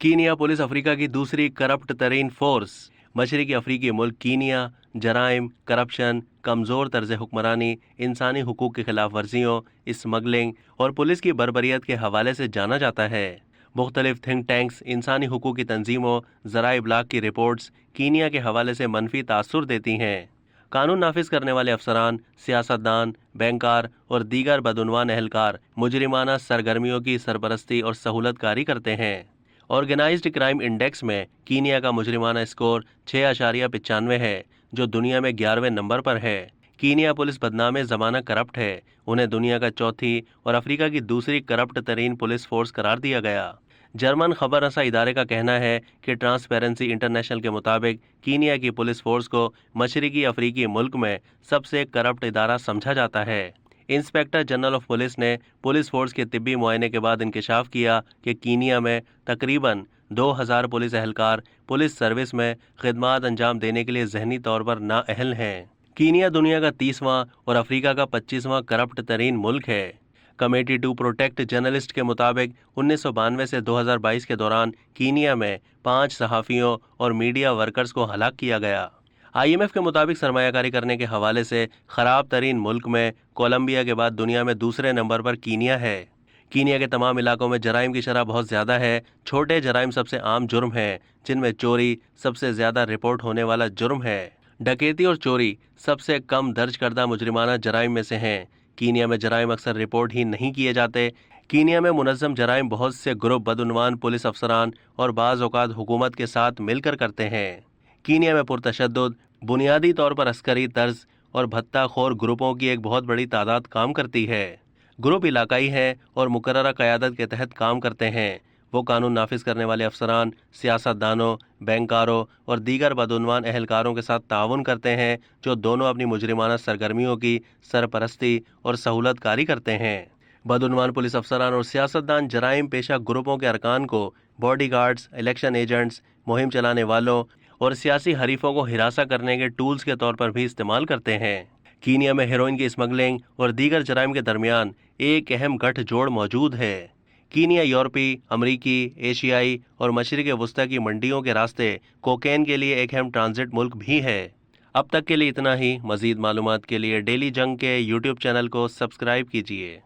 Kenya police Africa की दूसरी corrupt तरीन फोर्स। मशरकी अफ्रीकी मुल्क कीनिया जराइम, करप्शन, कमज़ोर तर्ज हुक्मरानी, इंसानी हुकूक की खिलाफ वर्जियों, स्मगलिंग और पुलिस की बर्बरियत के हवाले से जाना जाता है। मुख्तलिफ थिंक टैंक्स, इंसानी हुकूक की तंजीमों, ज़राए इब्लाग की रिपोर्ट्स कीनिया के हवाले से मनफी तासुर देती हैं। कानून नाफिज करने वाले अफसरान, सियासतदान, बैंकार और दीगर बदउनवान एहलकार मुजरिमाना सरगर्मियों की सरपरस्ती और सहूलतकारी करते हैं। ऑर्गेनाइज्ड क्राइम इंडेक्स में कीनिया का मुजरिमाना स्कोर 6.95 है, जो दुनिया में 11वें नंबर पर है। कीनिया पुलिस बदनामे ज़माना करप्ट है। उन्हें दुनिया का चौथी और अफ्रीका की दूसरी करप्ट तरीन पुलिस फोर्स करार दिया गया। जर्मन खबर रसा इदारे का कहना है कि ट्रांसपेरेंसी इंटरनेशनल के मुताबिक कीनिया की पुलिस फोर्स को मशरकी अफ्रीकी मुल्क में सबसे करप्ट इदारा समझा जाता है। इंस्पेक्टर जनरल ऑफ पुलिस ने पुलिस फोर्स के तिब्बी मुआयने के बाद इंकशाफ किया कि कीनिया में तकरीबन 2000 पुलिस एहलकार पुलिस सर्विस में खिदमात अंजाम देने के लिए जहनी तौर पर नाअहल हैं। कीनिया दुनिया का 30वां और अफ्रीका का 25वां करप्ट तरीन मुल्क है। कमेटी टू प्रोटेक्ट जर्नलिस्ट के मुताबिक 1992 से 2022 के दौरान कीनिया में 5 सहाफ़ियों और मीडिया वर्कर्स को हलाक किया गया। IMF के मुताबिक सरमायाकारी करने के हवाले से ख़राब तरीन मुल्क में कोलंबिया के बाद दुनिया में दूसरे नंबर पर कीनिया है। कीनिया के तमाम इलाकों में जराइम की शरह बहुत ज़्यादा है। छोटे जराइम सबसे आम जुर्म है, जिनमें चोरी सबसे ज़्यादा रिपोर्ट होने वाला जुर्म है। डकैती और चोरी सबसे कम दर्ज करदा मुजरिमाना जराइम में से हैं। कीनिया में जराइम अक्सर रिपोर्ट ही नहीं किए जाते। कीनिया में मुनज़्ज़म जराइम बहुत से ग्रुप बदउनवान पुलिस अफसरान और बाज़ औक़ात हुकूमत के साथ मिलकर करते हैं। कीनिया में पुरतशद्दुद, बुनियादी तौर पर अस्करी तर्ज और भत्ताखोर ग्रुपों की एक बहुत बड़ी तादाद काम करती है। ग्रुप इलाकाई हैं और मुकर्ररा क़यादत के तहत काम करते हैं। वो कानून नाफिज करने वाले अफसरान, सियासतदानों, बैंकारों और दीगर बदउनवान एहलकारों के साथ ताउन करते हैं, जो दोनों अपनी मुजरिमाना सरगर्मियों की सरपरस्ती और सहूलतकारी करते हैं। बदउनवान पुलिस अफसरान और सियासतदान जराइम पेशा ग्रुपों के अरकान को बॉडीगार्ड्स, इलेक्शन एजेंट्स, मुहिम चलाने वालों और सियासी हरीफों को हिरासा करने के टूल्स के तौर पर भी इस्तेमाल करते हैं। कीनिया में हेरोइन की स्मगलिंग और दीगर जराइम के दरमियान एक अहम गठजोड़ मौजूद है। कीनिया यूरोपी, अमरीकी, एशियाई और मशरिक़ वस्ता की मंडियों के रास्ते कोकेन के लिए एक अहम ट्रांजिट मुल्क भी है। अब तक के लिए इतना ही। मज़ीद मालूमात के लिए डेली जंग के YouTube चैनल को सब्सक्राइब कीजिए।